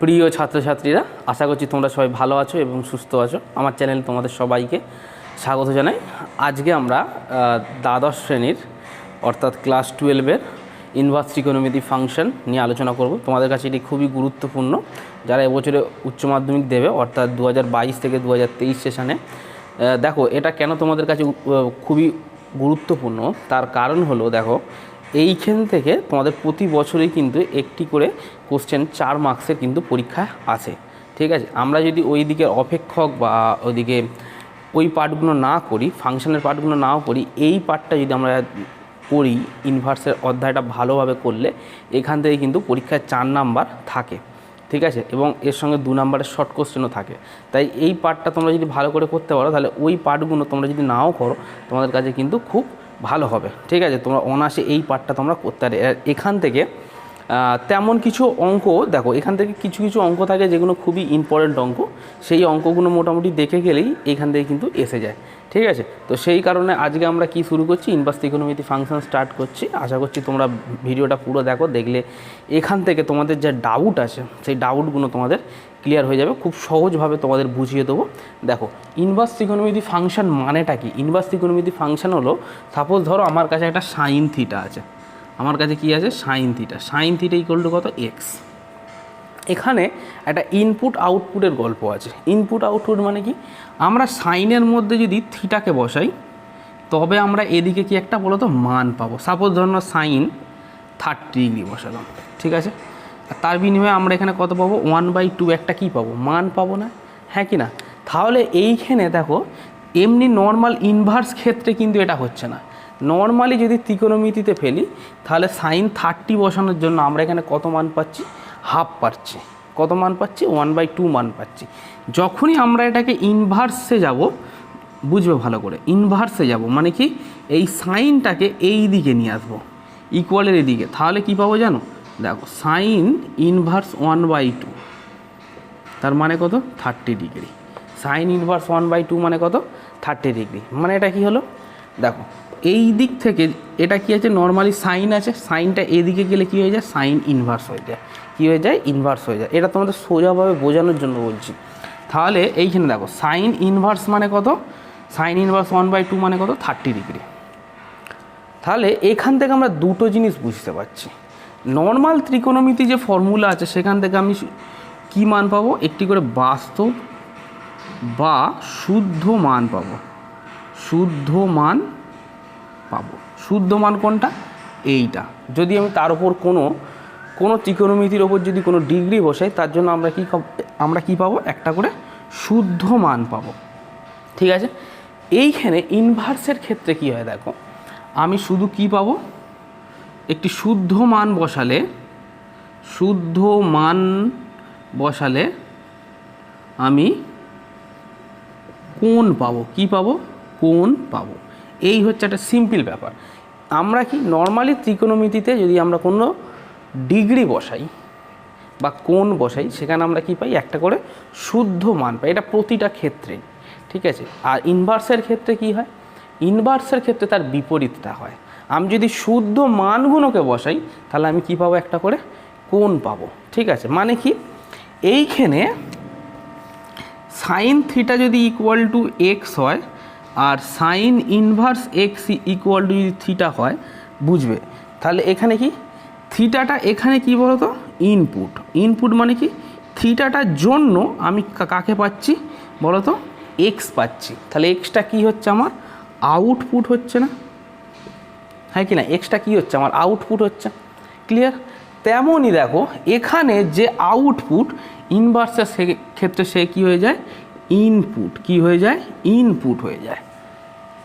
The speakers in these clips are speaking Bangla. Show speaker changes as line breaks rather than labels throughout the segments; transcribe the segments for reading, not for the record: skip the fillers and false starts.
প্রিয় ছাত্রছাত্রীরা, আশা করছি তোমরা সবাই ভালো আছো এবং সুস্থ আছো। আমার চ্যানেলে তোমাদের সবাইকে স্বাগত জানাই। আজকে আমরা দ্বাদশ শ্রেণীর অর্থাৎ ক্লাস 12-এর ইনভার্স ত্রিকোণমিতি ফাংশন নিয়ে আলোচনা করব। তোমাদের কাছে এটি খুবই গুরুত্বপূর্ণ। যারা এবছরে উচ্চ মাধ্যমিক দেবে অর্থাৎ 2022 থেকে 2023 সেশনে, দেখো এটা কেন তোমাদের কাছে খুবই গুরুত্বপূর্ণ তার কারণ হলো, দেখো এইখান থেকে তোমাদের প্রতি বছরই কিন্তু একটি করে কোশ্চেন 4 মার্কসের কিন্তু পরীক্ষা আসে। ঠিক আছে, আমরা যদি ওই দিকে অপেক্ষক বা ওইদিকে ওই পার্টগুলো না করি, ফাংশনের পার্টগুলো নাও করি, এই পার্টটা যদি আমরা করি, ইনভার্সের অধ্যায়টা ভালোভাবে করলে এখান থেকে কিন্তু পরীক্ষায় 4 নাম্বার থাকে। ঠিক আছে, এবং এর সঙ্গে 2 নাম্বারের শর্ট কোশ্চেনও থাকে। তাই এই পার্টটা তোমরা যদি ভালো করে করতে পারো, তাহলে ওই পার্টগুলো তোমরা যদি নাও করো, তোমাদের কাছে কিন্তু খুব ভালো হবে। ঠিক আছে, তোমরা অনায়াসে এই পার্টটা তোমরা করতে পারে। এখান থেকে তেমন কিছু অঙ্ক, দেখো এখান থেকে কিছু কিছু অঙ্ক থাকে যেগুলো খুবই ইম্পর্ট্যান্ট অঙ্ক, সেই অঙ্কগুলো মোটামুটি দেখে গেলেই এখান থেকে কিন্তু এসে যায়। ঠিক আছে, তো সেই কারণে আজকে আমরা কি শুরু করছি, ইনভার্স ত্রিকোণমিতি ফাংশন স্টার্ট করছি। আশা করছি তোমরা ভিডিওটা পুরো দেখো, দেখলে এখান থেকে তোমাদের যে ডাউট আছে সেই ডাউটগুলো তোমাদের ক্লিয়ার হয়ে যাবে। খুব সহজভাবে তোমাদের বুঝিয়ে দেবো। দেখো ইনভার্স ত্রিকোণমিতি ফাংশন মানেটা কি? ইনভার্স ত্রিকোণমিতি ফাংশন হলো, সাপোজ ধরো আমার কাছে একটা সাইন থিটা আছে, আমার কাছে কি আছে? Sine theta. Sign theta equal to কত? এক্স। এখানে একটা ইনপুট আউটপুটের গল্প আছে। ইনপুট আউটপুট মানে কি? আমরা সাইনের মধ্যে যদি থিটাকে বসাই, তবে আমরা এদিকে কি একটা বলো তো মান পাবো। সাপোজ ধরুন সাইন 30 ডিগ্রি বসালাম, ঠিক আছে, আর তার বিনিময়ে আমরা এখানে কত পাবো? 1/2 একটা কি পাবো? মান পাবো না? হ্যাঁ কি না? তাহলে এইখানে দেখো এমনি নর্মাল ইনভার্স ক্ষেত্রে কিন্তু এটা হচ্ছে না। নর্মালি যদি ত্রিকোণমিতিতে ফেলি, তাহলে সাইন 30 বসানোর জন্য আমরা এখানে কত মান পাচ্ছি? হাফ পাচ্ছি। কত মান পাচ্ছি? 1/2 মান পাচ্ছি। যখনই আমরা এটাকে ইনভার্সে যাব, বুঝবে ভালো করে, ইনভার্সে যাব মানে কি? এই সাইনটাকে এই দিকে নিয়ে আসবো, ইকুয়ালের এদিকে, তাহলে কি পাবো জানো? দেখো সাইন ইনভার্স 1/2 তার মানে কত? 30 ডিগ্রি। সাইন ইনভার্স 1/2 মানে কত? 30 ডিগ্রি। মানে এটা কি হলো? দেখো এই দিক থেকে এটা কি আছে? নর্মালি সাইন আছে, সাইনটা এদিকে গেলে কি হয়ে যায়? সাইন ইনভার্স হয়ে যায়। কী হয়ে যায়? ইনভার্স হয়ে যায়। এটা তোমাদের সোজাভাবে বোঝানোর জন্য বলছি। তাহলে এইখানে দেখো সাইন ইনভার্স মানে কত? সাইন ইনভার্স 1/2 মানে কত? 30 ডিগ্রি। তাহলে এখান থেকে আমরা দুটো জিনিস বুঝতে পারছি। নর্মাল ত্রিকোণমিতি যে ফর্মুলা আছে সেখান থেকে আমি কি মান পাবো? একটি করে বাস্তব বা শুদ্ধ মান পাবো। শুদ্ধ মান পাবো। শুদ্ধ মান কোনটা? এইটা। যদি আমি তার উপর কোনো ত্রিকোণমিতির ওপর যদি কোনো ডিগ্রি বসাই, তার জন্য আমরা কি পাবো? একটা করে শুদ্ধ মান পাবো। ঠিক আছে, এইখানে ইনভার্সের ক্ষেত্রে কি হয় দেখো, আমি শুধু কি পাবো? একটি শুদ্ধ মান বসালে আমি কোণ পাবো। কি পাবো? কোণ পাবো। এই হচ্ছে একটা সিম্পল ব্যাপার। আমরা কি নর্মালি ত্রিকোণমিতিতে যদি আমরা কোনো ডিগ্রি বসাই বা কোণ বসাই, সেখানে আমরা কি পাই? একটা করে শুদ্ধ মান পাই। এটা প্রতিটা ক্ষেত্রেই। ঠিক আছে, আর ইনভার্সের ক্ষেত্রে কি হয়? ইনভার্সের ক্ষেত্রে তার বিপরীতটা হয়। আমি যদি শুদ্ধ মানগুলোকে বসাই, তাহলে আমি কি পাবো? একটা করে কোণ পাবো। ঠিক আছে, মানে কি? এইখানে সাইন থিটা যদি ইকুয়াল টু এক্স হয়, আর sine inverse x equal to যদি থিটা হয়, বুঝবে। তাহলে এখানে কি? থিটাটা এখানে কি বলো তো? ইনপুট। ইনপুট মানে কি? থিটাটার জন্য আমি কাকে পাচ্ছি বলো তো? এক্স পাচ্ছি। তাহলে এক্সটা কি হচ্ছে? আমার আউটপুট হচ্ছে না? হ্যাঁ কি না? এক্সটা কি হচ্ছে? আমার আউটপুট হচ্ছে। ক্লিয়ার? তেমনই দেখো এখানে যে আউটপুট, ইনভার্সের ক্ষেত্রে সে কি হয়ে যায়? ইনপুট। কি হয়ে যায়? ইনপুট হয়ে যায়।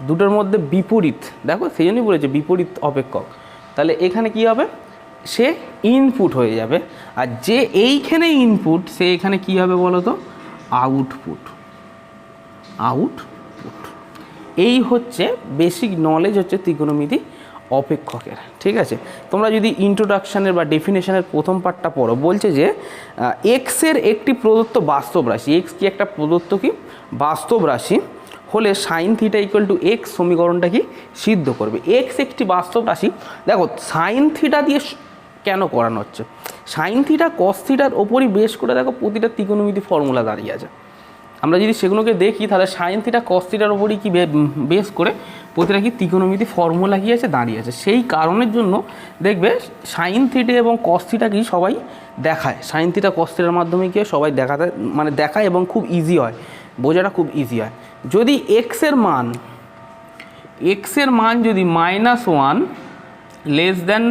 দুটোর মধ্যে বিপরীত। দেখো সেই জন্যই বলেছে বিপরীত অপেক্ষক। তাহলে এখানে কি হবে? সে ইনপুট হয়ে যাবে। আর যে এইখানে ইনপুট, সে এখানে কি হবে বলো তো? আউটপুট। আউটপুট। এই হচ্ছে বেসিক নলেজ হচ্ছে ত্রিকোণমিতি অপেক্ষকের। ঠিক আছে, তোমরা যদি ইন্ট্রোডাকশানের বা ডেফিনেশনের প্রথম পার্টটা পড়ো, বলছে যে এক্সের একটি প্রদত্ত বাস্তব রাশি, এক্স কি একটা প্রদত্ত কি বাস্তব রাশি হলে sign theta equal to x সমীকরণটা কি সিদ্ধ করবে। এক্স একটি বাস্তব রাশি। দেখো সাইন থিটা দিয়ে কেন করানো হচ্ছে? সাইন থিটা কস থিটার ওপরই বেশ করে দেখো প্রতিটা ত্রিকোণমিতি ফর্মুলা দাঁড়িয়ে আছে। আমরা যদি সেগুলোকে দেখি তাহলে সাইন থিটা কস থিটার ওপরই কি বেস করে প্রতিটা কি ত্রিকোণমিতি ফর্মুলা কি আছে দাঁড়িয়ে আছে। সেই কারণের জন্য দেখবে সাইন থিটা এবং কস থিটা কি সবাই দেখায়, সাইন থিটা কস থিটার মাধ্যমে কি সবাই দেখাতে মানে দেখায় এবং খুব ইজি হয়, বোঝাটা খুব ইজি হয়। যদি এক্সের মান যদি -1 less than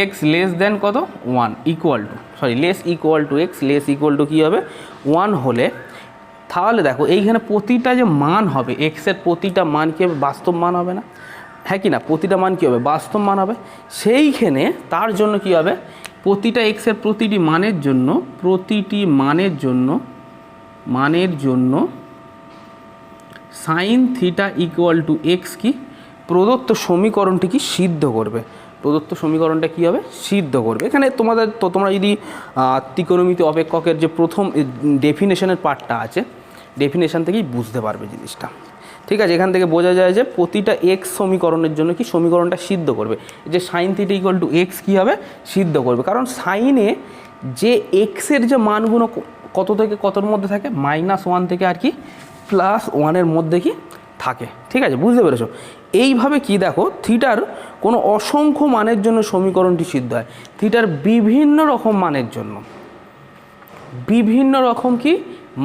x less than কত 1 equal to less equal to x less equal to কী হবে 1 হলে, তাহলে দেখো এইখানে প্রতিটা যে মান হবে এক্সের প্রতিটা মান কী হবে বাস্তব মান হবে না, হ্যাঁ কি না? প্রতিটা মান কী হবে বাস্তব মান হবে। সেইখানে তার জন্য কি হবে প্রতিটা এক্সের প্রতিটি মানের জন্য sign theta equal to x কি প্রদত্ত সমীকরণটি কি সিদ্ধ করবে, প্রদত্ত সমীকরণটা কী হবে সিদ্ধ করবে। এখানে তোমরা যদি ত্রিকোণমিতি অপেক্ষকের যে প্রথম ডেফিনেশনের পার্টটা আছে ডেফিনেশন থেকেই বুঝতে পারবে জিনিসটা, ঠিক আছে? এখান থেকে বোঝা যায় যে প্রতিটা এক্স সমীকরণের জন্য কি সমীকরণটা সিদ্ধ করবে, যে sine theta equal to x কী হবে সিদ্ধ করবে। কারণ সাইনে যে এক্সের যে মানগুলো কত থেকে কতর মধ্যে থাকে -1 থেকে আর কি +1 মধ্যে কি থাকে, ঠিক আছে? বুঝতে পেরেছো? এইভাবে কি দেখো থিটার কোনো অসংখ্য মানের জন্য সমীকরণটি সিদ্ধ হয়, থিটার বিভিন্ন রকম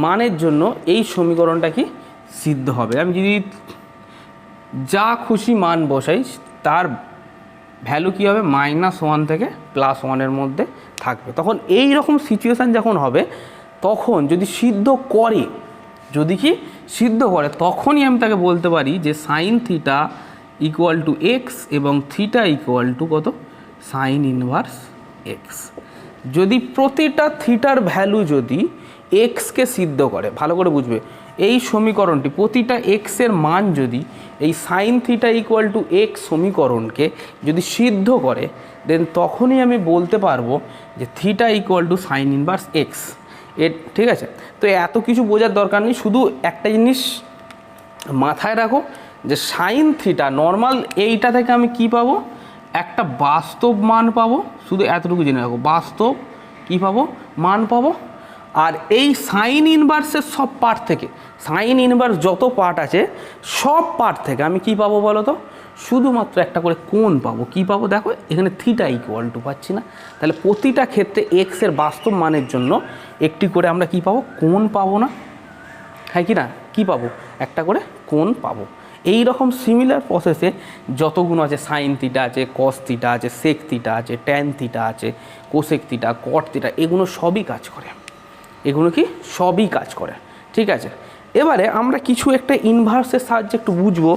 মানের জন্য এই সমীকরণটা কি সিদ্ধ হবে। আমি যদি যা খুশি মান বসাই তার ভ্যালু কী হবে -1 থেকে +1 মধ্যে থাকবে। তখন এই রকম সিচুয়েশান যখন হবে তখন যদি সিদ্ধ করে তখনই আমি তাকে বলতে পারি যে sine theta equal to x এবং থিটা ইকুয়াল টু কত সাইন ইনভার্স এক্স। যদি প্রতিটা থিটার ভ্যালু যদি এক্সকে সিদ্ধ করে, ভালো করে বুঝবে এই সমীকরণটি প্রতিটা এক্সের মান যদি এই sign theta equal to x সমীকরণকে যদি সিদ্ধ করে দেন তখনই আমি বলতে পারবো যে theta equal two sign inverse x. ঠিক আছে? তো এত কিছু বোঝার দরকার নেই, শুধু একটা জিনিস মাথায় রাখো যে সাইন থিটা নর্মাল এইটা থেকে আমি কি পাবো একটা বাস্তব মান পাবো, শুধু এতটুকু জেনে রাখো বাস্তব কি পাবো মান পাবো। আর এই সাইন ইনভার্সের সব পার্ট থেকে সাইন ইনভার্স যত পার্ট আছে সব পার্ট থেকে আমি কি পাবো বলো তো শুধুমাত্র একটা করে কোণ পাবো। কি পাবো দেখো এখানে থিটা ইকুয়াল টু পাচ্ছি না, তাহলে প্রতিটা ক্ষেত্রে এক্সের বাস্তব মানের জন্য একটি করে আমরা কি পাবো কোণ পাবো না, হ্যাঁ কি না? কি পাবো একটা করে কোণ পাবো। এই রকম সিমিলার প্রসেসে যতগুলো আছে সাইন থিটা আছে কস থিটা আছে সেক থিটা আছে ট্যান থিটা আছে কোসেক থিটা কট থিটা এগুলো সবই কাজ করে, ঠিক আছে? এবারে আমরা কিছু একটা ইনভার্সের সাহায্যে একটু বুঝবো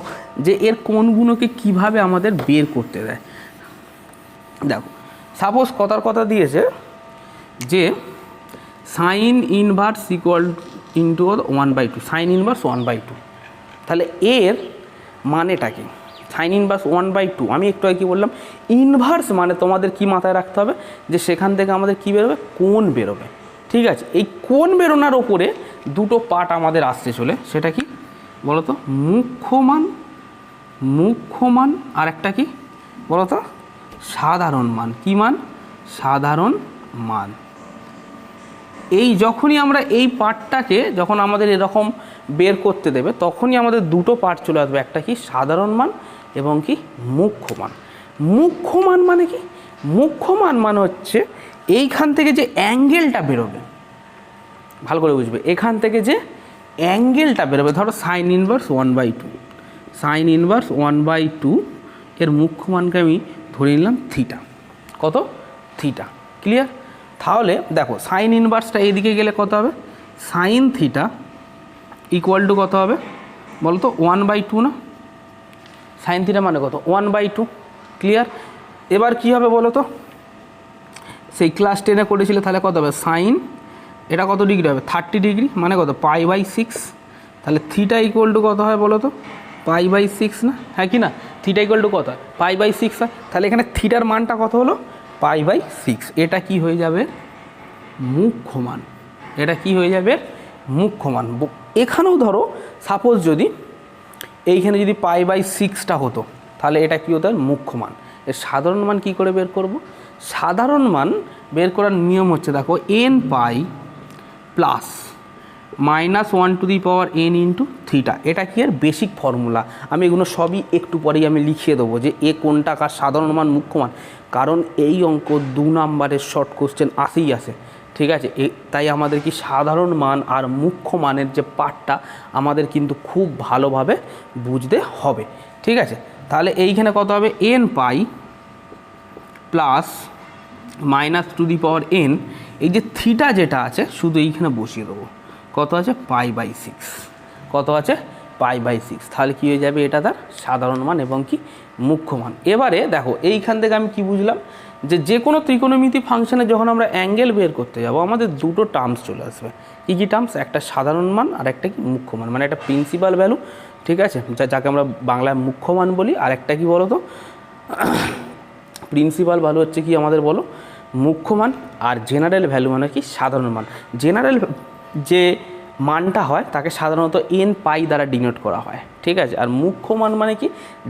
যে এর কোণগুলোকে কিভাবে আমাদের বের করতে দেয়। দেখো সাপোজ কথা দিয়েছে যে sign inverse equal into 1/2 sign inverse 1/2, তাহলে এর মানেটা কি সাইন ইনভার্স 1/2। আমি একটু আগে কি বললাম ইনভার্স মানে তোমাদের কি মাথায় রাখতে হবে যে সেখান থেকে আমাদের কি বেরোবে কোণ বেরোবে, ঠিক আছে? এই কোণ বেরোনোর ওপরে দুটো পার্ট আমাদের আসতে চলে, সেটা কি বলো তো মুখ্য মান আর একটা কি বলো তো সাধারণ মান। কি মান? সাধারণ মান। এই যখনই আমরা এই পার্টটাকে যখন আমাদের এরকম বের করতে দেবে তখনই আমাদের দুটো পার্ট চলে আসবে, একটা কি সাধারণ মান এবং কি মুখ্য মান। মুখ্য মান মানে কি? মুখ্য মান মানে হচ্ছে এইখান থেকে যে অ্যাঙ্গেলটা বেরোবে, ভালো করে বুঝবে, এখান থেকে যে অ্যাঙ্গেলটা বেরোবে ধরো সাইন ইনভার্স 1/2 এর মুখ্য মানকে আমি ধরে নিলাম থিটা। কত? থিটা। ক্লিয়ার? তাহলে দেখো সাইন ইনভার্সটা এইদিকে গেলে কত হবে সাইন থিটা ইকুয়াল টু কত হবে বলো তো 1/2 না? সাইন থিটা মানে কত 1/2। ক্লিয়ার? এবার কি হবে বলো তো সেই ক্লাস 10-এ করেছিলে তাহলে কত হবে সাইন এটা কত ডিগ্রি হবে 30 ডিগ্রি মানে কত π/6, তাহলে থিটা ইকুয়াল টু কত হয় বলো তো π/6 না, হ্যাঁ কি না? থিটা ইকুয়াল টু কত হয় π/6 হয়, তাহলে এখানে থিটার মানটা কত হলো π/6। এটা কি হয়ে যাবে মুখ্য মান, এটা কি হয়ে যাবে মুখ্য মান। এখানেও ধরো সাপোজ যদি এইখানে যদি π/6টা হতো তাহলে এটা কি হতো মুখ্য মান। এর সাধারণ মান কি করে বের করব? সাধারণ মান বের করার নিয়ম হচ্ছে দেখো n পাই প্লাস -1 ইন্টু থিটা। এটা কি এর বেসিক ফর্মুলা। আমি এগুলো সবই একটু পরেই আমি লিখিয়ে দেবো যে এ কোনটা কার সাধারণ মান মুখ্য মান, কারণ এই অঙ্ক 2 নম্বরের শর্ট কোশ্চেন আসেই আসে, ঠিক আছে। তাই আমাদের কি সাধারণ মান আর মুখ্য মানের যে পার্টটা আমাদের কিন্তু খুব ভালোভাবে বুঝতে হবে, ঠিক আছে। তাহলে এইখানে কত হবে, n পাই প্লাস -n, এই যে থিটা যেটা আছে শুধু এইখানে বসিয়ে দেবো, কত আছে π/6, কত আছে π/6। তাহলে কী হয়ে যাবে, এটা তার সাধারণ মান এবং কি মুখ্য মান। এবারে দেখো এইখান থেকে আমি কি বুঝলাম, যে কোনো ত্রিকোণমিতি ফাংশনে যখন আমরা অ্যাঙ্গেল বের করতে যাব আমাদের দুটো টার্মস চলে আসবে। কী কী টার্মস, একটা সাধারণ মান আর একটা কি মুখ্য মান, মানে একটা প্রিন্সিপাল ভ্যালু, ঠিক আছে, যাকে আমরা বাংলায় মুখ্য মান বলি, আর একটা কি বলো তো প্রিন্সিপাল ভ্যালু হচ্ছে কি আমাদের বলো মুখ্য মান, আর জেনারেল ভ্যালু মানে কি সাধারণ মান। জেনারেল যে মানটা হয় তাকে সাধারণত n পাই দ্বারা ডিনোট করা হয়, ঠিক আছে। আর মুখ্য মান মানে কি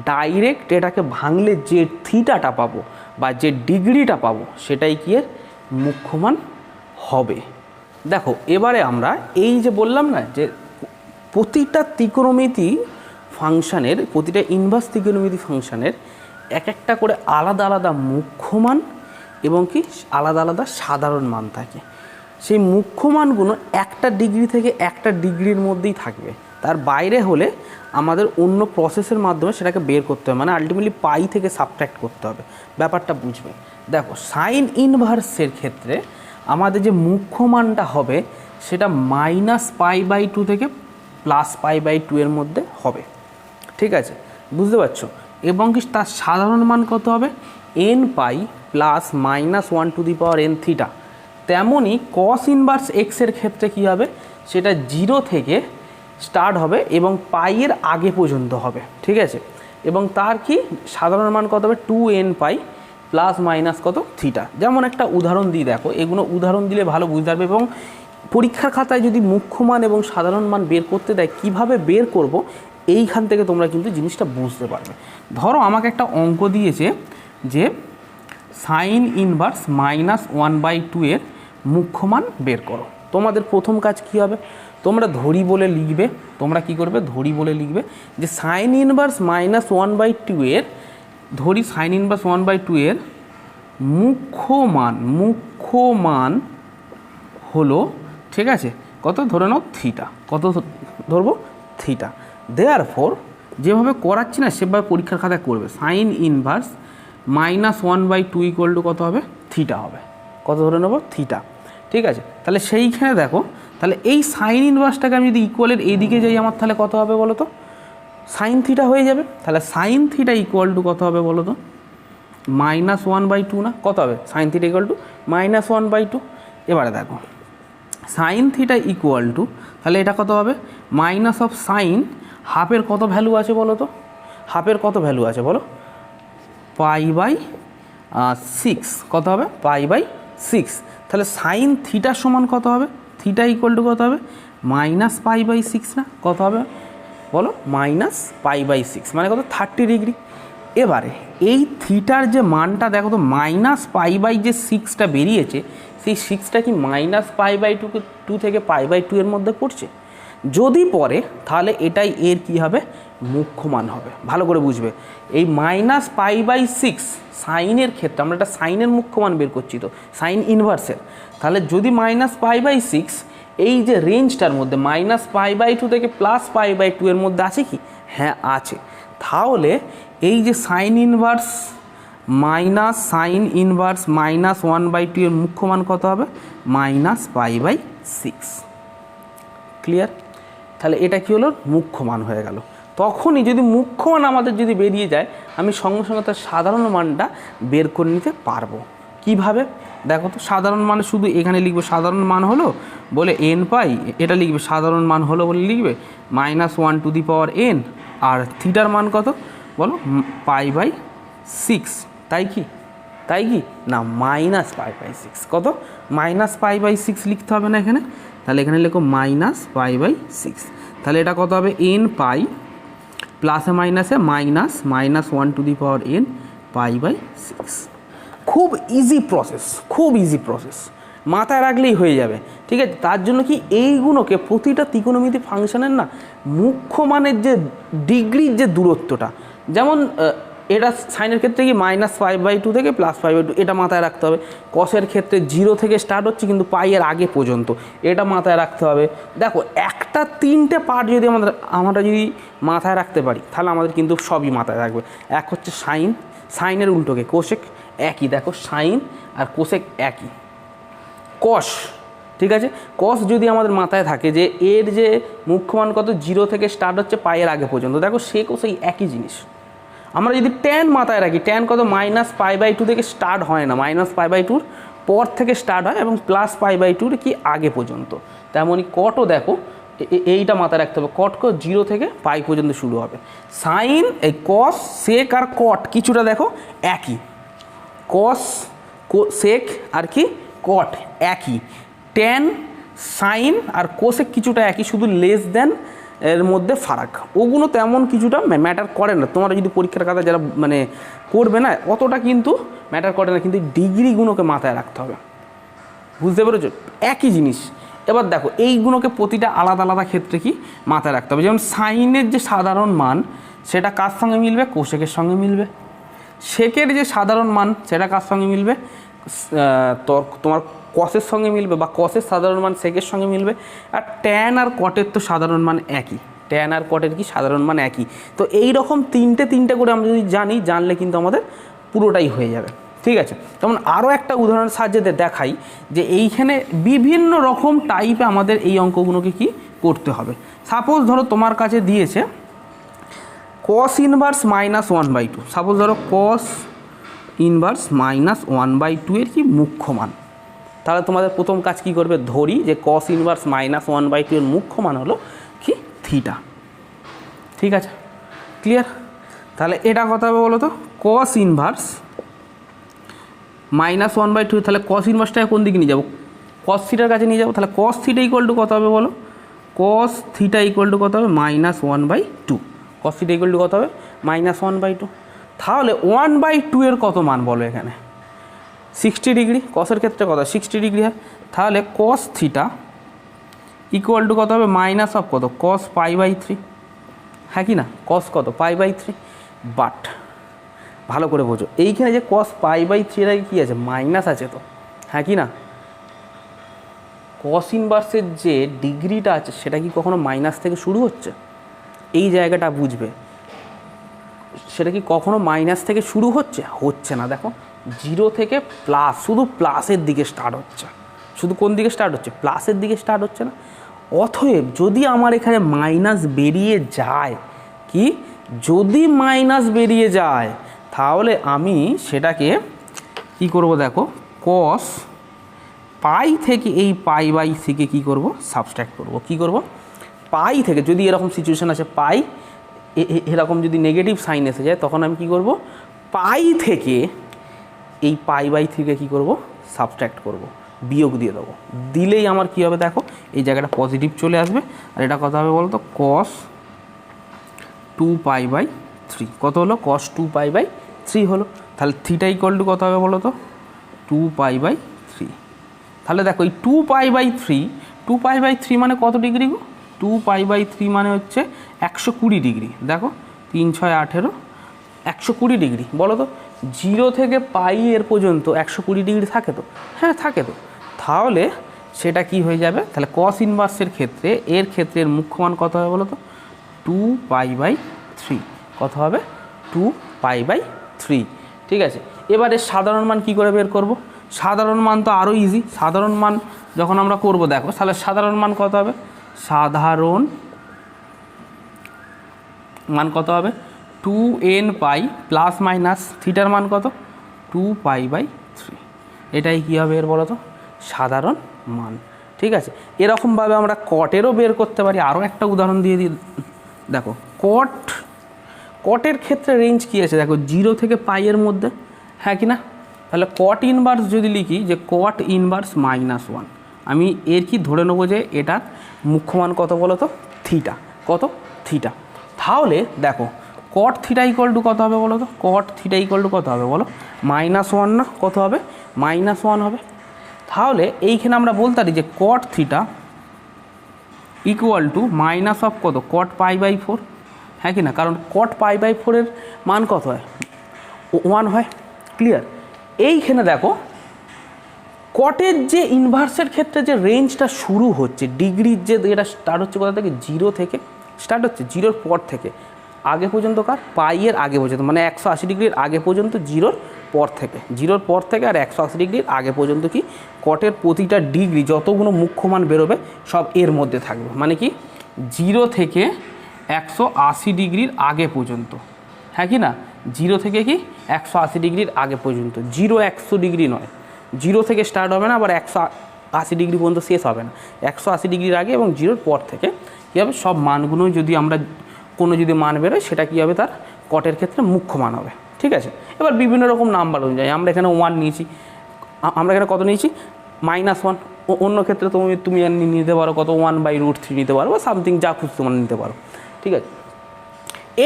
ডাইরেক্ট এটাকে ভাঙলে যে থিটাটা পাবো বা যে ডিগ্রিটা পাবো সেটাই কি এর মুখ্য মান হবে। দেখো এবারে আমরা এই যে বললাম না যে প্রতিটা ত্রিকোণমিতি ফাংশানের, প্রতিটা ইনভার্স ত্রিকোণমিতি ফাংশানের এক একটা করে আলাদা আলাদা মুখ্য মান এবং কি আলাদা আলাদা সাধারণ মান থাকে। সেই মুখ্য মানগুলো একটা ডিগ্রি থেকে একটা ডিগ্রির মধ্যেই থাকবে, তার বাইরে হলে আমাদের অন্য প্রসেসের মাধ্যমে সেটাকে বের করতে হবে, মানে আলটিমেটলি পাই থেকে সাবট্র্যাক্ট করতে হবে। ব্যাপারটা বুঝবে। দেখো সাইন ইনভার্সের ক্ষেত্রে আমাদের যে মুখ্য মানটা হবে সেটা -π/2 থেকে +π/2 এর মধ্যে হবে, ঠিক আছে, বুঝতে পারছো। এবং কি তার সাধারণ মান কত হবে, n পাই প্লাস -1 থিটা। তেমনই কস ইনভার্স এক্সের ক্ষেত্রে কী হবে, সেটা 0 থেকে স্টার্ট হবে এবং পাইয়ের আগে পর্যন্ত হবে, ঠিক আছে। এবং তার কি সাধারণ মান কত হবে, 2n পাই প্লাস মাইনাস কত থিটা। যেমন একটা উদাহরণ দিয়ে দেখো, এগুলো উদাহরণ দিলে ভালো বুঝতে পারবে। এবং পরীক্ষার খাতায় যদি মুখ্য মান এবং সাধারণ মান বের করতে দেয়, কিভাবে বের করব এইখান থেকে তোমরা কিন্তু জিনিসটা বুঝতে পারবে। ধরো আমাকে একটা অঙ্ক দিয়েছে যে সাইন ইনভার্স -1/2 এর মুখ্য মান বের করো। তোমাদের প্রথম কাজ কি হবে, তোমরা ধরি বলে লিখবে। তোমরা কি করবে, ধরি বলে লিখবে যে সাইন ইনভার্স -1/2 এর, ধরি সাইন ইনভার্স 1/2 এর মুখ্য মান হলো, ঠিক আছে, কত ধরে নাও থিটা, কত ধরবো থিটা। দেয়ারফর যেভাবে করাচ্ছি না সেভাবে পরীক্ষার খাতায় করবে। সাইন ইনভার্স -1/2 কত হবে, থিটা হবে, কত ধরে নেবো থিটা, ঠিক আছে। তাহলে সেইখানে দেখো, তাহলে এই সাইন ইনভার্সটাকে আমি যদি ইকুয়ালের এইদিকে যাই, আমার তাহলে কত হবে বলো তো, সাইন থিটা হয়ে যাবে। তাহলে সাইন থিটা কত হবে বলো তো, -1/2 না, কত হবে সাইন থিটা -1/2। এবারে দেখো সাইন থিটা তাহলে এটা কত হবে, মাইনাস অফ সাইন, হাফের কত ভ্যালু আছে বলো তো, হাফের কত ভ্যালু আছে বলো, π/6, কত হবে π/6। তাহলে সাইন থিটা সমান কত হবে, থিটা কত হবে -π/6 না, কত হবে বলো -π/6, মানে কত 30 ডিগ্রি। এবারে এই থিটার যে মানটা দেখো তো, -π/6টা বেরিয়েছে, সেই 6টা কি -π/2 থেকে π/2 এর মধ্যে পড়ছে। যদি পড়ে তাহলে এটাই এর কি হবে, মুখ্য মান হবে। ভালো করে বুঝবে, এই -π/6 সাইনের ক্ষেত্রে আমরা একটা সাইনের মুখ্য মান বের করছি তো, সাইন ইনভার্সের। তাহলে যদি -π/6 এই যে রেঞ্জটার মধ্যে -π/2 থেকে +π/2 এর মধ্যে আছে কি, হ্যাঁ আছে। তাহলে এই যে সাইন ইনভার্স -1/2 এর মুখ্য মান কত হবে, -π/6। ক্লিয়ার? তাহলে এটা কি হলো, মুখ্য মান হয়ে গেল। তখনই যদি মুখ্য মান আমাদের যদি বেরিয়ে যায়, আমি সঙ্গে সঙ্গে তার সাধারণ মানটা বের করে নিতে পারবো। কিভাবে দেখো তো, সাধারণ মান শুধু এখানে লিখবো সাধারণ মান হলো বলে n পাই, এটা লিখবে সাধারণ মান হলো বলে লিখবে -1/n, আর থিটার মান কত বলো π/6, তাই কি না, -π/6, কত -π/6 লিখতে হবে না এখানে, তাহলে এখানে লেখো -π/6। তাহলে এটা কত হবে, n পাই প্লাসে মাইনাসে -1/n π/6। খুব ইজি প্রসেস, খুব ইজি প্রসেস, মাথায় রাখলেই হয়ে যাবে। ঠিক আছে, তার জন্য কি এইগুলোকে প্রতিটা ত্রিকোণমিতি ফাংশনের না মুখ্য মানের যে ডিগ্রির যে দূরত্বটা, যেমন এটা সাইনের ক্ষেত্রে কি -5/2 থেকে +5/2, এটা মাথায় রাখতে হবে। কসের ক্ষেত্রে 0 থেকে স্টার্ট হচ্ছে কিন্তু পাইয়ের আগে পর্যন্ত, এটা মাথায় রাখতে হবে। দেখো একটা 3টে পার্ট যদি আমরা যদি মাথায় রাখতে পারি তাহলে আমাদের কিন্তু সবই মাথায় থাকবে। এক হচ্ছে সাইন, সাইনের উল্টোকে কোসেক, একই। দেখো সাইন আর কোসেক একই। কস, ঠিক আছে, কস যদি আমাদের মাথায় থাকে যে এর যে মুখ্য মান কত 0 থেকে স্টার্ট হচ্ছে পাইয়ের আগে পর্যন্ত, দেখো সে কোসেই একই জিনিস। আমরা যদি ট্যান মাথায় রাখি, ট্যান কত -π/2 থেকে স্টার্ট হয় না, -π/2 পর থেকে স্টার্ট হয় এবং +π/2 কি আগে পর্যন্ত। তেমনই কটও দেখো এইটা মাথায় রাখতে হবে, কট 0 থেকে পাই পর্যন্ত শুরু হবে। সাইন, এই কস, সেক আর কট কিছুটা দেখো একই, কস, সেক আর কি কট একই। ট্যান, সাইন আর কোসেক কিছুটা একই, শুধু লেস দেন এর মধ্যে ফারাক। ওগুলো তেমন কিছুটা ম্যাটার করে না, তোমরা যদি পরীক্ষার কথা যারা মানে করবে না অতটা কিন্তু ম্যাটার করে না, কিন্তু ডিগ্রিগুলোকে মাথায় রাখতে হবে, বুঝতে পেরেছো? একই জিনিস। এবার দেখো এইগুলোকে প্রতিটা আলাদা আলাদা ক্ষেত্রে কি মাথায় রাখতে হবে। যেমন সাইনের যে সাধারণ মান সেটা কার সঙ্গে মিলবে? কোসেকের সঙ্গে মিলবে। সেকের যে সাধারণ মান সেটা কার সঙ্গে মিলবে? তোমার কসের সঙ্গে মিলবে, বা কসের সাধারণ মান সেকের সঙ্গে মিলবে। আর ট্যান আর কটের তো সাধারণ মান একই, ট্যান আর কটের কি সাধারণ মান একই। তো এই রকম তিনটে করে আমরা যদি জানলে কিন্তু আমাদের পুরোটাই হয়ে যাবে। ঠিক আছে, যেমন আরও একটা উদাহরণের সাহায্যে দেখাই যে এইখানে বিভিন্ন রকম টাইপে আমাদের এই অঙ্কগুলোকে কি করতে হবে। সাপোজ ধরো তোমার কাছে দিয়েছে cos ইনভার্স -1/2, সাপোজ ধরো cos ইনভার্স -1/2 এর কি মুখ্য মান। তাহলে তোমাদের প্রথম কাজ কি করবে? ধরি যে cos ইনভার্স -1/2 এর মুখ্য মান হলো কি থিটা। ঠিক আছে, ক্লিয়ার? তাহলে এটা কথা হবে বলো তো, cos ইনভার্স -1/2, তাহলে cos ইনভার্সটাকে কোন দিকে নিয়ে যাবো? cos থিটার কাছে নিয়ে যাবো। তাহলে cos থিটা ইকুয়াল টু কত হবে বলো? cos থিটা ইকুয়াল টু কত হবে? -1/2। cos থিটা ইকুয়াল টু কত হবে? -1/2। তাহলে 1/2 এর কত মান বলো এখানে? 60 ডিগ্রি। কসের ক্ষেত্রে কত? 60 ডিগ্রি হয়। তাহলে cos থিটা ইকুয়াল টু কত হবে? মাইনাস অফ কত? cos π/3, হ্যাঁ কি না? cos কত? π/3। বাট ভালো করে বোঝো, এইখানে যে cos π/3 এর আগে কী আছে? মাইনাস আছে তো, হ্যাঁ কি না? cos ইনভার্সের যে ডিগ্রিটা আছে সেটা কি কখনো মাইনাস থেকে শুরু হচ্ছে? এই জায়গাটা বুঝবে, সেটা কি কখনো মাইনাস থেকে শুরু হচ্ছে? হচ্ছে না। দেখো 0 থেকে প্লাস, শুধু প্লাসের দিকে স্টার্ট হচ্ছে। শুধু কোন দিকে স্টার্ট হচ্ছে? প্লাসের দিকে স্টার্ট হচ্ছে না। অতএব যদি আমার এখানে মাইনাস বেরিয়ে যায়, কি যদি মাইনাস বেরিয়ে যায় তাহলে আমি সেটাকে কি করব? দেখো cos পাই থেকে এই π/3 কী করব? সাবস্ট্রাক্ট করব। কি করব? পাই থেকে, যদি এরকম সিচুয়েশান আছে পাই এরকম যদি নেগেটিভ সাইন এসে যায় তখন আমি কি করব? পাই থেকে এই π/3 কী করব? সাবস্ট্রাক্ট করব, বিয়োগ দিয়ে দেবো। দিলেই আমার কি হবে? দেখো এই জায়গাটা পজিটিভ চলে আসবে। আর এটা কত হবে বলো তো? cos 2π/3 কত হলো? cos 2π/3 হলো। তাহলে থিটা ইকুয়াল টু কত হবে বলো তো? 2π/3। তাহলে দেখো এই 2π/3 মানে কত ডিগ্রি গো? 2π/3 মানে হচ্ছে 120 ডিগ্রি। দেখো 3 6 18, 120 ডিগ্রি। বলো তো 0 থেকে পাই এর পর্যন্ত 120 ডিগ্রি থাকে তো? হ্যাঁ থাকে তো। তাহলে সেটা কি হয়ে যাবে? তাহলে cos ইনভার্সের ক্ষেত্রে এর মুখ্য মান কত হবে বলো তো? 2π/3। কত হবে? 2π/3। ঠিক আছে, এবারে সাধারণ মান কি করে বের করব? সাধারণ মান তো আরও ইজি। সাধারণ মান যখন আমরা করব, দেখো তাহলে সাধারণ মান কত হবে? সাধারণ মান কত হবে? 2nπ প্লাস মাইনাস থিটার মান কত? 2π/3। এটাই কী হবে এর বলো তো? সাধারণ মান। ঠিক আছে, এরকমভাবে আমরা কটেরও বের করতে পারি। আরও একটা উদাহরণ দিয়ে দিই। দেখো কটের ক্ষেত্রে রেঞ্জ কী আছে? দেখো 0 থেকে পাইয়ের মধ্যে, হ্যাঁ কি না? তাহলে কট ইনভার্স যদি লিখি যে কট ইনভার্স -1, আমি এর কি ধরে নেবো যে এটার মুখ্য মান কত বলো তো? থিটা। কত? থিটা। তাহলে দেখো কট থিটা ইকুয়াল টু কত হবে বলো তো? কট থিটা ইকুয়াল টু কত হবে বলো? -1 না, কত হবে? -1 হবে। তাহলে এইখানে আমরা বলতে পারি যে কট theta equal two minus of কত? কট π/4, হ্যাঁ কি না? কারণ কট π/4 এর মান কত হয়? 1 হয়। ক্লিয়ার? এইখানে দেখো কটের যে ইনভার্সের ক্ষেত্রে যে রেঞ্জটা শুরু হচ্ছে, ডিগ্রির যে এটা স্টার্ট হচ্ছে কোথা থেকে? 0 থেকে স্টার্ট হচ্ছে, 0-র পর থেকে আগে পর্যন্ত, কার? পাইয়ের আগে পর্যন্ত, মানে 180 ডিগ্রির আগে পর্যন্ত, 0-র পর থেকে, 0-র পর থেকে আর 180 ডিগ্রির আগে পর্যন্ত কি কটের প্রতিটা ডিগ্রি যতগুলো মুখ্য মান বেরোবে সব এর মধ্যে থাকবে। মানে কি 0 থেকে 180 ডিগ্রির আগে পর্যন্ত, হ্যাঁ কি না? 0 থেকে কি 180 ডিগ্রির আগে পর্যন্ত, 0-100 ডিগ্রি নয়, 0 থেকে স্টার্ট হবে না, আবার 180 ডিগ্রি পর্যন্ত শেষ হবে না, 180 ডিগ্রির আগে এবং 0-র পর থেকে কী হবে? সব মানগুলো যদি আমরা কোনো যদি মান বেরোয় সেটা কী হবে? তার কটের ক্ষেত্রে মুখ্য মান হবে। ঠিক আছে? এবার বিভিন্ন রকম নাম্বার অনুযায়ী আমরা এখানে 1 নিয়েছি, আমরা এখানে কত নিয়েছি? -1। অন্য ক্ষেত্রে তুমি নিতে পারো কত? 1/√3 নিতে পারো, বা সামথিং যা খুশি তোমরা নিতে পারো। ঠিক আছে?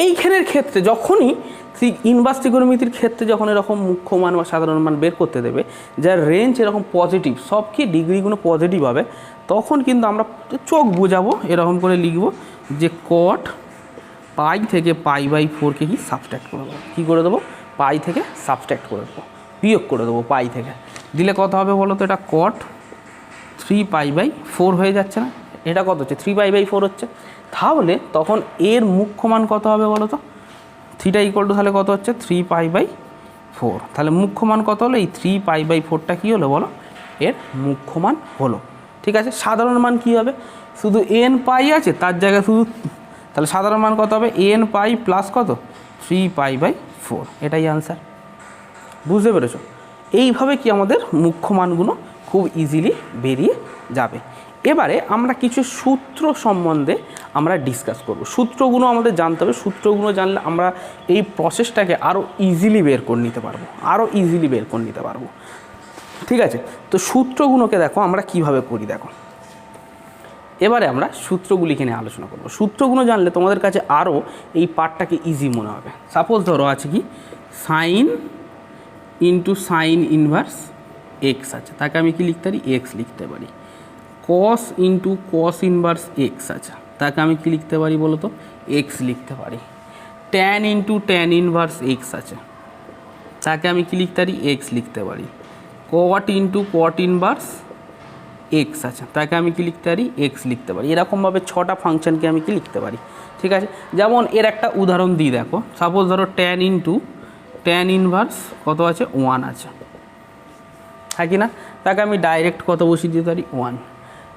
এইখানের ক্ষেত্রে যখনই ইনভার্স ত্রিকোণমিতির ক্ষেত্রে যখন এরকম মুখ্য মান বা সাধারণ মান বের করতে দেবে, যার রেঞ্জ এরকম পজিটিভ, সব কি ডিগ্রিগুলো পজিটিভ হবে, তখন কিন্তু আমরা চোখ বোঝাবো, এরকম করে লিখব যে কট পাই থেকে π/4কে কি সাবস্ট্রাক্ট করে দেবো। কী করে দেবো? পাই থেকে সাবস্ট্রাক্ট করে দেবো, বিয়োগ করে দেবো পাই থেকে। দিলে কত হবে বলো তো? এটা কট 3π/4 হয়ে যাচ্ছে না? এটা কত হচ্ছে? 3π/4 হচ্ছে। তাহলে তখন এর মুখ্য মান কত হবে বলো তো? থিটা ইকুয়াল টু তাহলে কত হচ্ছে? 3π/4। তাহলে মুখ্য মান কত হলো? এই 3π/4টা কী হলো বলো? এর মুখ্য মান হলো। ঠিক আছে? সাধারণ মান কী হবে? শুধু n π আছে, তার জায়গায় শুধু, তাহলে সাধারণ মান কত হবে? n π প্লাস কত? 3π/4। এটাই আনসার। বুঝতে পেরেছো? এইভাবে কি আমাদের মুখ্য মানগুলো খুব ইজিলি বেরিয়ে যাবে। এবারে আমরা কিছু সূত্র সম্বন্ধে আমরা ডিসকাস করব। সূত্রগুলো আমাদের জানতে হবে, সূত্রগুলো জানলে আমরা এই প্রসেসটাকে আরও ইজিলি বের করে নিতে পারবো, ঠিক আছে? তো সূত্রগুলোকে দেখো আমরা কিভাবে করি দেখো। এবারে আমরা সূত্রগুলি এখানে আলোচনা করব। সূত্রগুলো জানলে তোমাদের কাছে আরও এই পার্টটাকে ইজি মনে হবে। সাপোজ ধরো আছে কি sign into sign inverse x আছে, তাকে আমি কি লিখতে পারি? এক্স লিখতে পারি। কস ইন্টু কস ইনভার্স এক্স আছে, তাকে আমি কি লিখতে পারি বলো তো? এক্স লিখতে পারি। Tan into tan inverse x আছে, তাকে আমি কি লিখতে পারি? এক্স লিখতে পারি। কট ইন্টু কট ইনভার্স এক্স আছে, তাকে আমি কি লিখতে পারি? এক্স লিখতে পারি। এরকমভাবে 6টা ফাংশনকে আমি কি লিখতে পারি। ঠিক আছে? যেমন এর একটা উদাহরণ দিই দেখো। সাপোজ ধরো ট্যান ইন্টু ট্যান ইনভার্স কত আছে? 1 আছে, হ্যাঁ কি না? তাকে আমি ডাইরেক্ট কত বসিয়ে দিতে পারি? 1।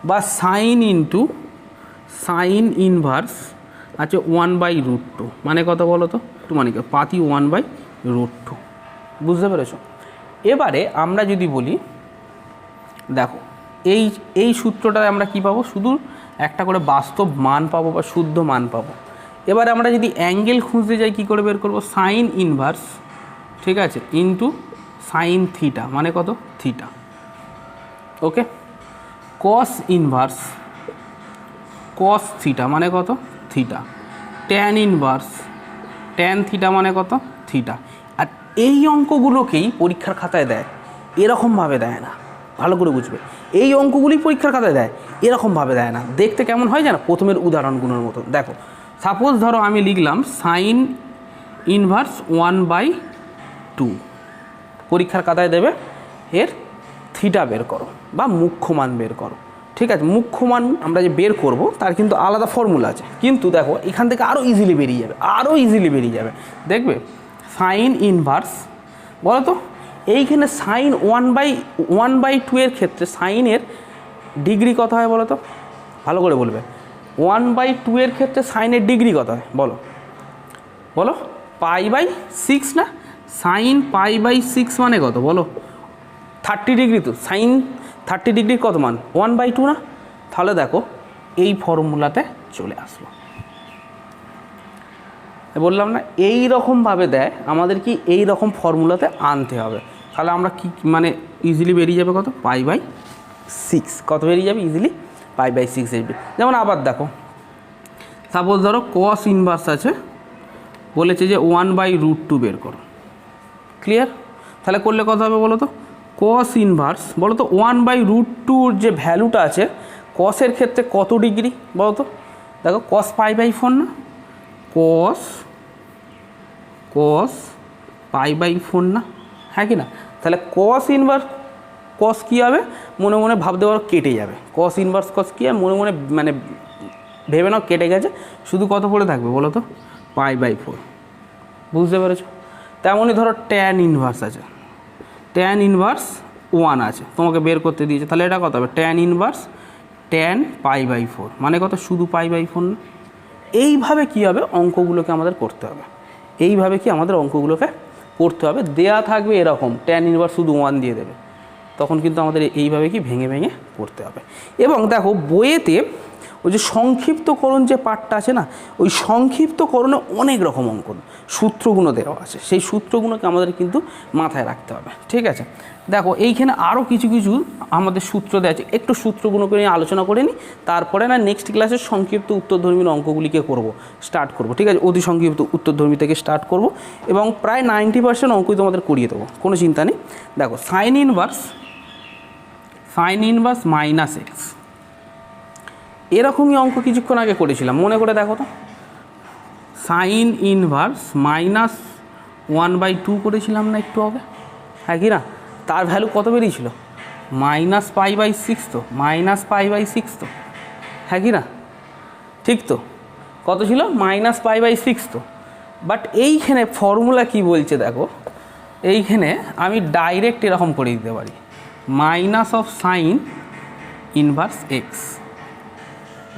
বা সাইন ইন্টু সাইন ইনভার্স আছে 1/√2, মানে কত বলো তো? মানে কি পাতি 1/√2। বুঝতে পেরেছো? এবারে আমরা যদি বলি দেখো এই সূত্রটায় আমরা কি পাবো? শুধু একটা করে বাস্তব মান পাবো বা শুদ্ধ মান পাবো। এবারে আমরা যদি অ্যাঙ্গেল খুঁজতে যাই কী করে বের করবো? সাইন ইনভার্স, ঠিক আছে, ইন্টু সাইন থিটা, মানে কত? থিটা। ওকে। কস ইনভার্স কস থিটা, মানে কত? Theta. Tan inverse tan theta, মানে কত? থিটা। আর এই অঙ্কগুলোকেই পরীক্ষার খাতায় দেয়, এরকমভাবে দেয় না। ভালো করে বুঝবে, এই অঙ্কগুলি পরীক্ষার খাতায় দেয়, এরকমভাবে দেয় না। দেখতে কেমন হয় জানো? প্রথমের উদাহরণগুলোর মতো। দেখো সাপোজ ধরো আমি লিখলাম সাইন ইনভার্স 1/2, পরীক্ষার খাতায় দেবে এর থিটা বের করো বা মুখ্য মান বের করো। ঠিক আছে? মুখ্য মান আমরা যে বের করব তার কিন্তু আলাদা ফর্মুলা আছে, কিন্তু দেখো এখান থেকে আরও ইজিলি বেরিয়ে যাবে, দেখবে। সাইন ইনভার্স বলো তো, এইখানে সাইন 1/2 এর ক্ষেত্রে সাইনের ডিগ্রি কত হয় বলো তো? ভালো করে বলবে। 1/2 এর ক্ষেত্রে সাইনের ডিগ্রি কত হয় বলো? π/6 না? সাইন π/6 মানে কত বলো? 30 ডিগ্রি। তো সাইন 30 ডিগ্রির কত মান? 1/2 না? তাহলে দেখো এই ফর্মুলাতে চলে আসলো। বললাম না এই রকমভাবে দেয়, আমাদের কি এই রকম ফর্মুলাতে আনতে হবে। তাহলে আমরা কি মানে ইজিলি বেরিয়ে যাবে কত? π/6। কত বেরিয়ে যাবে? ইজিলি π/6 আসবে। যেমন আবার দেখো সাপোজ ধরো কস ইনভার্স আছে বলেছে যে 1/√2 বের করো। ক্লিয়ার? তাহলে করলে কত হবে বলো তো? কস ইনভার্স, বলো তো 1/√2 যে ভ্যালুটা আছে কসের ক্ষেত্রে কত ডিগ্রি বলো তো? দেখো কস π/4 না, কস π/4 না, হ্যাঁ কি না? তাহলে কস ইনভার্স কস কী হবে মনে মনে ভাবতে পারো কেটে যাবে। কস ইনভার্স কস কী হবে মনে মনে মানে ভেবে নাও কেটে গেছে, শুধু কত পড়ে থাকবে বলো তো? π/4। বুঝতে পেরেছো? তেমনই ধরো ট্যান ইনভার্স আছে, ট্যান ইনভার্স 1 আছে, তোমাকে বের করতে দিয়েছে, তাহলে এটা কত হবে? ট্যান ইনভার্স ট্যান π/4 মানে কত? শুধু π/4 না? এইভাবে কী হবে অঙ্কগুলোকে আমাদের করতে হবে, এইভাবে কি আমাদের অঙ্কগুলোকে করতে হবে। দেয়া থাকবে এরকম ট্যান ইনভার্স শুধু 1 দিয়ে দেবে, তখন কিন্তু আমাদের এইভাবে কি ভেঙে ভেঙে করতে হবে। এবং দেখো বইয়েতে ওই যে সংক্ষিপ্তকরণ যে পার্টটা আছে না, ওই সংক্ষিপ্তকরণে অনেক রকম অঙ্ক সূত্রগুলো দেওয়া আছে, সেই সূত্রগুলোকে আমাদের কিন্তু মাথায় রাখতে হবে। ঠিক আছে, দেখো এইখানে আরও কিছু কিছু আমাদের সূত্র দেওয়া আছে, একটু সূত্রগুলোকে নিয়ে আলোচনা করে নিই, তারপরে না নেক্সট ক্লাসে সংক্ষিপ্ত উত্তরধর্মী অঙ্কগুলিকে স্টার্ট করব। ঠিক আছে, অতি সংক্ষিপ্ত উত্তরধর্মী থেকে স্টার্ট করব এবং প্রায় 90% অঙ্কই তোমাদের করিয়ে দেবো, কোনো চিন্তা নেই। দেখো সাইন ইনভার্স -x, এরকমই অঙ্ক কিছুক্ষণ আগে করেছিলাম, মনে করে দেখো তো। সাইন ইনভার্স -1/2 করেছিলাম না একটু আগে, হ্যাঁ কি না? তার ভ্যালু কত বেরিয়েছিল? -π/6 তো, -π/6 তো, হ্যাঁ কি না? ঠিক তো, কত ছিল? -π/6 তো। বাট এইখানে ফর্মুলা কি বলছে দেখো, এইখানে আমি ডাইরেক্ট এরকম করে দিতে পারি, minus of sine inverse x,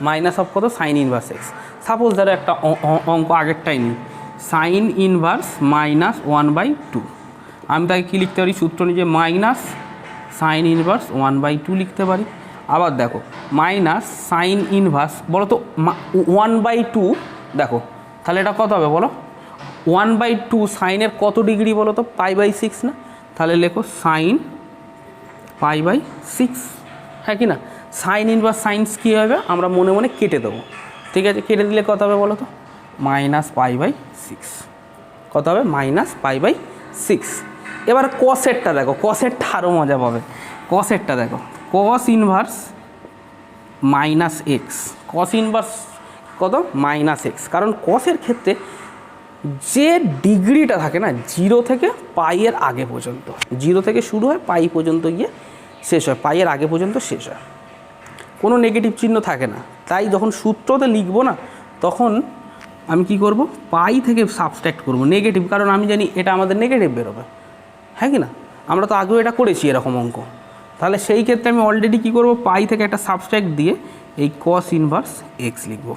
minus of কত? Sine inverse x. সাপোজ ধরো একটা অঙ্ক আগেরটাই নিই, সাইন ইনভার্স -1/2, আমি তাকে কী লিখতে পারি? সূত্র নিজে মাইনাস সাইন ইনভার্স 1/2 লিখতে পারি। আবার দেখো মাইনাস সাইন ইনভার্স, বলো তো 1/2, দেখো তাহলে এটা কত হবে বলো? 1/2 সাইনের কত ডিগ্রি বলো তো? π/6 না? তাহলে লেখো সাইন π/6, হ্যাঁ কি না? সাইন ইনভার্স সাইন্স কী হবে আমরা মনে মনে কেটে দেবো। ঠিক আছে, কেটে দিলে কত হবে বলো তো? -π/6, কত হবে? -π/6। এবার কসেরটা দেখো, কসেরটা আরও মজা পাবে। কসেরটা দেখো, cos inverse -x, cos inverse কত? -x, কারণ কসের ক্ষেত্রে যে ডিগ্রিটা থাকে না 0 থেকে পাইয়ের আগে পর্যন্ত, 0 থেকে শুরু হয় পাই পর্যন্ত গিয়ে শেষ হয়, পাইয়ের আগে পর্যন্ত শেষ হয়, কোনো নেগেটিভ চিহ্ন থাকে না। তাই যখন সূত্রতে লিখবো না তখন আমি কি করব? পাই থেকে সাবস্ট্রাক্ট করব নেগেটিভ, কারণ আমি জানি এটা আমাদের নেগেটিভ বেরোবে, হ্যাঁ কি না? আমরা তো আগেও এটা করেছি এরকম অঙ্ক। তাহলে সেই ক্ষেত্রে আমি অলরেডি কী করব? পাই থেকে একটা সাবস্ট্রাক্ট দিয়ে এই কস ইনভার্স এক্স লিখব।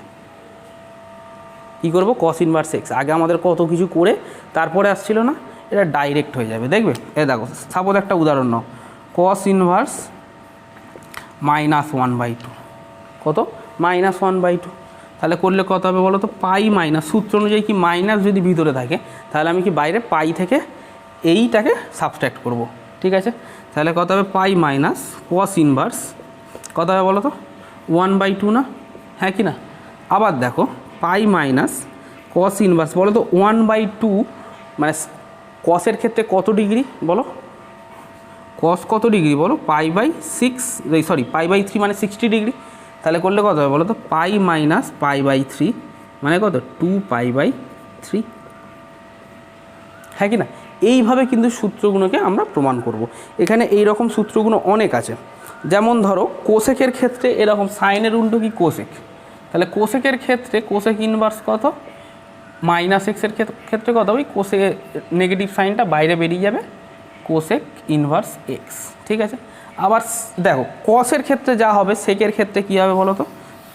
কী করব? কস ইনভার্স এক্স। আগে আমাদের কত কিছু করে তারপরে আসছিল না, এটা ডাইরেক্ট হয়ে যাবে, দেখবে। এ দেখো সাপোজ একটা উদাহরণ নাও, কস ইনভার্স -1/2, কত? -1/2। তাহলে করলে কত হবে বলো তো? পাই মাইনাস, সূত্র অনুযায়ী কি মাইনাস যদি ভিতরে থাকে তাহলে আমি কি বাইরে পাই থেকে এইটাকে সাবস্ট্রাক্ট করব। ঠিক আছে, তাহলে কত হবে? পাই মাইনাস কস ইনভার্স কত হবে বলো তো? 1/2 না, হ্যাঁ কি না? আবার দেখো পাই মাইনাস কস ইনভার্স, বলো তো 1/2 মানে কসের ক্ষেত্রে কত ডিগ্রি বলো? কস কত ডিগ্রি বলো? π/6, সরি π/3 মানে 60 ডিগ্রি। তাহলে করলে কত হবে বলো তো? পাই মাইনাস π/3 মানে কত? 2π/3, হ্যাঁ কি না? এইভাবে কিন্তু সূত্রগুলোকে আমরা প্রমাণ করব। এখানে এই রকম সূত্রগুলো অনেক আছে, যেমন ধরো কোসেকের ক্ষেত্রে এরকম, সাইনের উল্টো কি কোসেক, তাহলে কোসেকের ক্ষেত্রে কোসেক ইনভার্স কত? -x-এর ক্ষেত্রে কত? ওই কোসে নেগেটিভ সাইনটা বাইরে বেরিয়ে যাবে, কোসেক ইনভার্স এক্স। ঠিক আছে, আবার দেখো কসের ক্ষেত্রে যা হবে সেকের ক্ষেত্রে কী হবে বলো তো?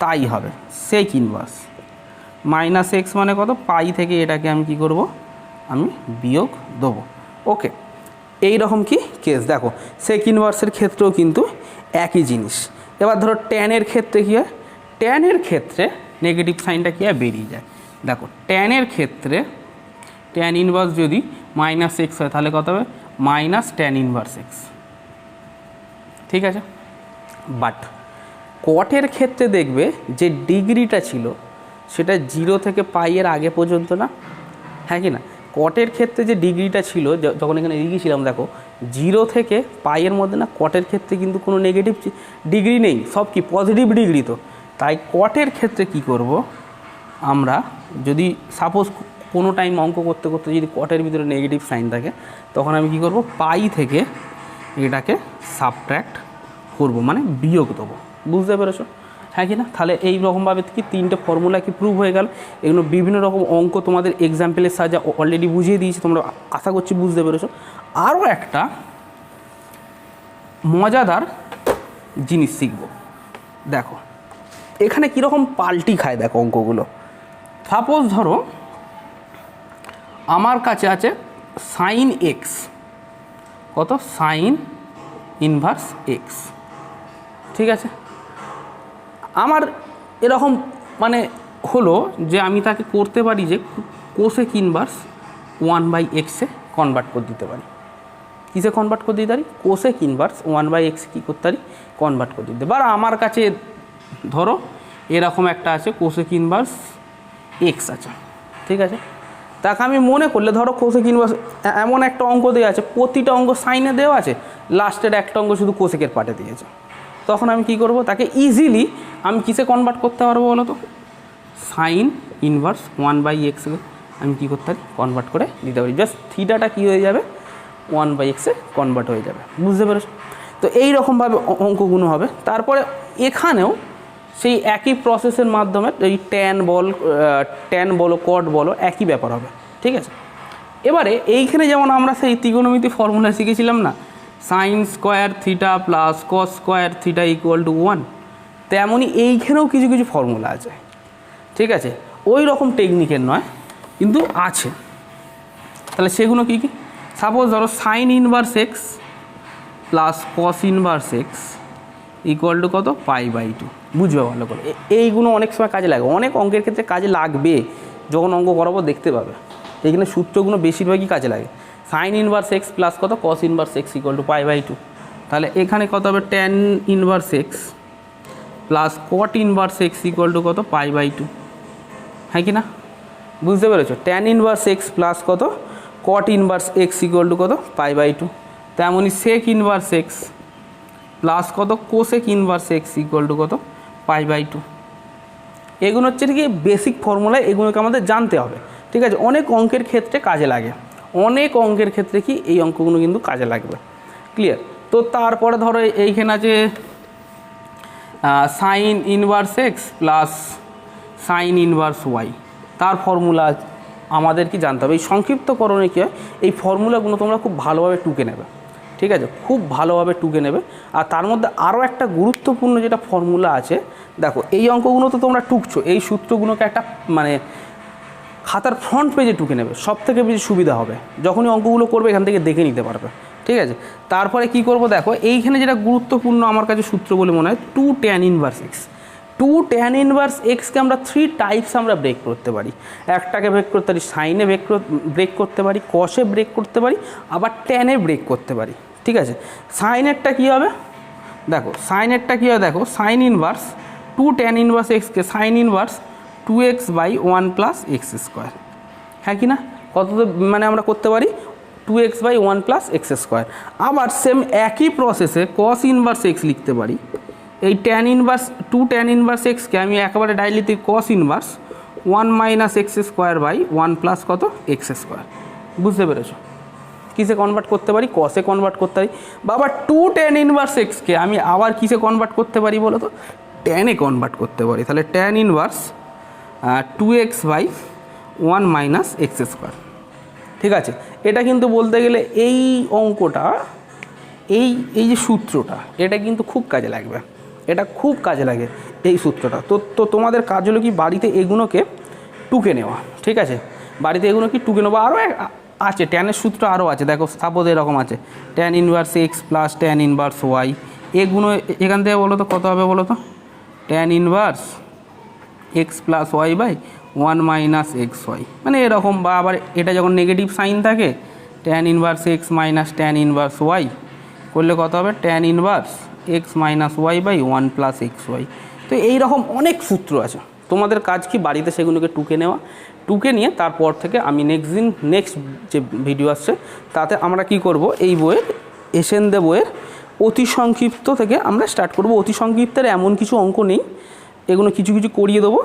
তাই হবে, সেক ইনভার্স -x মানে কত? পাই থেকে এটাকে আমি কি করব? আমি বিয়োগ দেবো। ওকে, এই রকম কি কেস দেখো, সেক ইনভার্সের ক্ষেত্রেও কিন্তু একই জিনিস। এবার ধরো ট্যানের ক্ষেত্রে কী হয়? ট্যানের ক্ষেত্রে নেগেটিভ সাইনটা কী হয়? বেরিয়ে যায়। দেখো ট্যানের ক্ষেত্রে ট্যান ইনভার্স যদি -x হয় তাহলে কত হবে? -tan inverse x। ঠিক আছে, বাট কটের ক্ষেত্রে দেখবে যে ডিগ্রিটা ছিল সেটা 0 থেকে পাইয়ের আগে পর্যন্ত না, হ্যাঁ কি না? কটের ক্ষেত্রে যে ডিগ্রিটা ছিল, যখন এখানে লিখেছিলাম দেখো 0 থেকে পাইয়ের মধ্যে না কটের ক্ষেত্রে কিন্তু কোনো নেগেটিভ ডিগ্রি নেই, সব কি পজিটিভ ডিগ্রি। তো তাই কটের ক্ষেত্রে কি করব আমরা, যদি সাপোজ কোনো টাইম অঙ্ক করতে করতে যদি কটের ভিতরে নেগেটিভ সাইন থাকে, তখন আমি কি করব, পাই থেকে এটাকে সাবট্র্যাক্ট করব, মানে বিয়োগ দেবো। বুঝতে পেরেছো? হ্যাঁ কি না? তাহলে এই রকমভাবে কি 3টে ফর্মুলা কি প্রুভ হয়ে গেল। এগুলো বিভিন্ন রকম অঙ্ক তোমাদের এক্সাম্পলের সাহায্যে অলরেডি বুঝিয়ে দিয়েছি, তোমরা আশা করছি বুঝতে পেরেছো। আরও একটা মজাদার জিনিস শিখব। দেখো এখানে কীরকম পাল্টি খায় দেখো অঙ্কগুলো। সাপোজ ধরো আমার কাছে আছে সাইন এক্স, কত, সাইন ইনভার্স এক্স, ঠিক আছে। আমার এরকম মানে হলো যে আমি তাকে করতে পারি যে কোসেক ইনভার্স 1/x কনভার্ট করে দিতে পারি। কিসে কনভার্ট করে দিতে পারি? কোসেক ইনভার্স 1/x কী করতে পারি, কনভার্ট করে দিতে। বা আমার কাছে ধরো এরকম একটা আছে কোসেক ইনভার্স এক্স আছে, ঠিক আছে। তাকে আমি মনে করলে ধরো কোসেক ইনভার্স এমন একটা অঙ্ক দেওয়া আছে, প্রতিটা অঙ্ক সাইনে দেওয়া আছে, লাস্টের একটা অঙ্ক শুধু কোসেকের পার্টে দিয়েছে, তখন আমি কি করব, তাকে ইজিলি আমি কিসে কনভার্ট করতে পারবো বলো তো? সাইন ইনভার্স 1/x আমি কী করতে পারি, কনভার্ট করে দিতে পারি। জাস্ট থিটাটা কী হয়ে যাবে, 1/x কনভার্ট হয়ে যাবে। বুঝতে পেরেছো? তো এই রকমভাবে অঙ্কগুলো হবে। তারপরে এখানেও সেই একই প্রসেসের মাধ্যমে এই ট্যান বলো কট বলো একই ব্যাপার হবে, ঠিক আছে। এবারে এইখানে যেমন আমরা সেই ত্রিকোণমিতি ফর্মুলা শিখেছিলাম না, sine square theta plus cos square theta equal two 1, তেমনই এইখানেও কিছু কিছু ফর্মুলা আছে, ঠিক আছে। ওই রকম টেকনিকের নয়, কিন্তু আছে। তাহলে সেগুলো কী কী? সাপোজ ধরো sign inverse x plus cos inverse x equal to কত, π/2। বুঝবে ভালো করে, এইগুলো অনেক সময় কাজে লাগে, অনেক অঙ্কের ক্ষেত্রে কাজে লাগবে, যখন অঙ্ক করাবো দেখতে পাবে। এইখানে সূত্রগুলো বেশিরভাগই কাজে লাগে। সাইন ইনভার্স এক্স প্লাস কত, cos inverse x equal to π/2। তাহলে এখানে কত হবে, tan inverse x plus cot inverse x equal to কত, π/2। হ্যাঁ কি না? বুঝতে পেরেছো? ট্যান ইনভার্স এক্স প্লাস কত, কট ইনভার্স এক্স ইকুয়াল টু কত, π/2। তেমনই সেক ইনভার্স এক্স প্লাস কত, cosec inverse x equal to কত, π/2। এগুলো হচ্ছে কি বেসিক ফর্মুলা, এগুলোকে আমাদের জানতে হবে, ঠিক আছে। অনেক অঙ্কের ক্ষেত্রে কাজে লাগে, অনেক অঙ্কের ক্ষেত্রে কি এই অঙ্কগুলো কিন্তু কাজে লাগবে। ক্লিয়ার? তো তারপরে ধরো এইখানে আছে sine inverse x plus sine inverse y, তার ফর্মুলা আমাদের কি জানতে হবে। এই সংক্ষিপ্তকরণে কী হয়, এই ফর্মুলাগুলো তোমরা খুব ভালোভাবে টুকে নেবে, ঠিক আছে, খুব ভালোভাবে টুকে নেবে। আর তার মধ্যে আরও একটা গুরুত্বপূর্ণ যেটা ফর্মুলা আছে, দেখো এই অঙ্কগুলো তো তোমরা টুকছো, এই সূত্রগুলোকে একটা মানে খাতার ফ্রন্ট পেজে টুকে নেবে, সব থেকে বেশি সুবিধা হবে। যখনই অঙ্কগুলো করবে এখান থেকে দেখে নিতে পারবে, ঠিক আছে। তারপরে কি করব, দেখো এইখানে যেটা গুরুত্বপূর্ণ আমার কাছে সূত্র বলে মনে হয়, 2 tan inverse x. 2 tan inverse এক্সকে আমরা 3 টাইপস আমরা ব্রেক করতে পারি। একটাকে ব্রেক করতে পারি সাইনে ব্রেক করতে পারি, কসে ব্রেক করতে পারি, আবার ট্যানে ব্রেক করতে পারি, ঠিক আছে। সাইনেরটা কী হবে, দেখো সাইনেরটা কী হবে, দেখো সাইন ইনভার্স 2 tan ইনভার্স এক্সকে সাইন ইনভার্স 2x/1 + x²। হ্যাঁ কি না? কত মানে আমরা করতে পারি 2x/1 + x²। আবার সেম একই প্রসেসে কস ইনভার্স এক্স লিখতে পারি। এই ট্যান ইনভার্স 2 tan ইনভার্স এক্সকে আমি একেবারে ডাইরেক্টলি কস ইনভার্স 1 - x²/1 + কত, x²। বুঝতে পেরেছো? কিসে কনভার্ট করতে পারি, কসে কনভার্ট করতে পারি। বা আবার 2 tan ইনভার্স এক্সকে আমি আবার কিসে কনভার্ট করতে পারি বলো তো, ট্যানে কনভার্ট করতে পারি। তাহলে ট্যান ইনভার্স 2x/1 - x², ঠিক আছে। এটা কিন্তু বলতে গেলে এই অঙ্কটা, এই যে সূত্রটা, এটা কিন্তু খুব কাজে লাগবে, এটা খুব কাজে লাগে এই সূত্রটা। তো তোমাদের কাজ হলো কি, বাড়িতে এগুলোকে টুকে নেওয়া, ঠিক আছে। বাড়িতে এগুলো কি টুকে নেওয়া। আরও আছে ট্যানের সূত্র, আরও আছে। দেখো সাপোজ এরকম আছে, tan inverse x plus tan inverse y. এগুলো এখান থেকে বলো তো কত হবে বলো তো, tan inverse x plus y/1 - xy, মানে এরকম। বা আবার এটা যখন নেগেটিভ সাইন থাকে, tan inverse x minus tan inverse y করলে কত হবে, tan inverse x - y/1 + xy। তো এইরকম অনেক সূত্র আছে, তোমাদের কাজ কি বাড়িতে সেগুলোকে টুকে নেওয়া, টুকে নিয়ে তারপর থেকে আমি নেক্সট যে ভিডিও আসছে তাতে আমরা কি করব, এই বইয়ের এসেন দে বইয়ের অতি সংক্ষিপ্ত থেকে আমরা স্টার্ট করব। অতি সংক্ষিপ্তের এমন কিছু অঙ্ক নেই, এগুলো কিছু কিছু করিয়ে দেবো,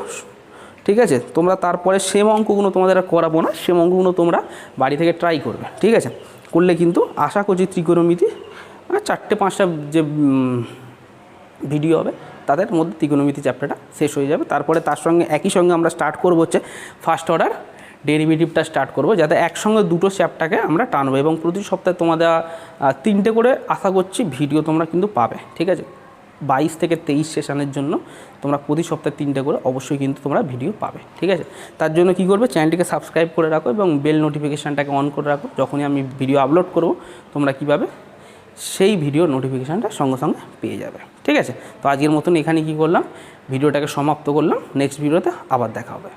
ঠিক আছে। তোমরা তারপরে সেম অঙ্কগুলো তোমাদের আর করাবো না, সেম অঙ্কগুলো তোমরা বাড়ি থেকে ট্রাই করবে, ঠিক আছে। করলে কিন্তু আশা করছি ত্রিকোণমিতি 4-5টা যে ভিডিও হবে তাদের মধ্যে ত্রিকোণমিতি চ্যাপ্টারটা শেষ হয়ে যাবে। তারপরে তার সঙ্গে একই সঙ্গে আমরা স্টার্ট করবো হচ্ছে ফার্স্ট অর্ডার ডেরিভেটিভটা স্টার্ট করবো, যাতে একসঙ্গে দুটো চ্যাপ্টারকে আমরা টানবো। এবং প্রতি সপ্তাহে তোমাদের 3টে করে আশা করছি ভিডিও তোমরা কিন্তু পাবে, ঠিক আছে। 22 থেকে 23 সেশনের জন্য তোমরা প্রতি সপ্তাহে 3টে করে অবশ্যই কিন্তু তোমরা ভিডিও পাবে, ঠিক আছে। তার জন্য কি করবে, চ্যানেলটিকে সাবস্ক্রাইব করে রাখো এবং বেল নোটিফিকেশানটাকে অন করে রাখো। যখনই আমি ভিডিও আপলোড করব তোমরা কীভাবে সেই ভিডিও নোটিফিকেশানটা সঙ্গে সঙ্গে পেয়ে যাবে, ঠিক আছে। তো আজকের মতন এখানে কি করলাম, ভিডিওটাকে সমাপ্ত করলাম। নেক্সট ভিডিওতে আবার দেখা হবে।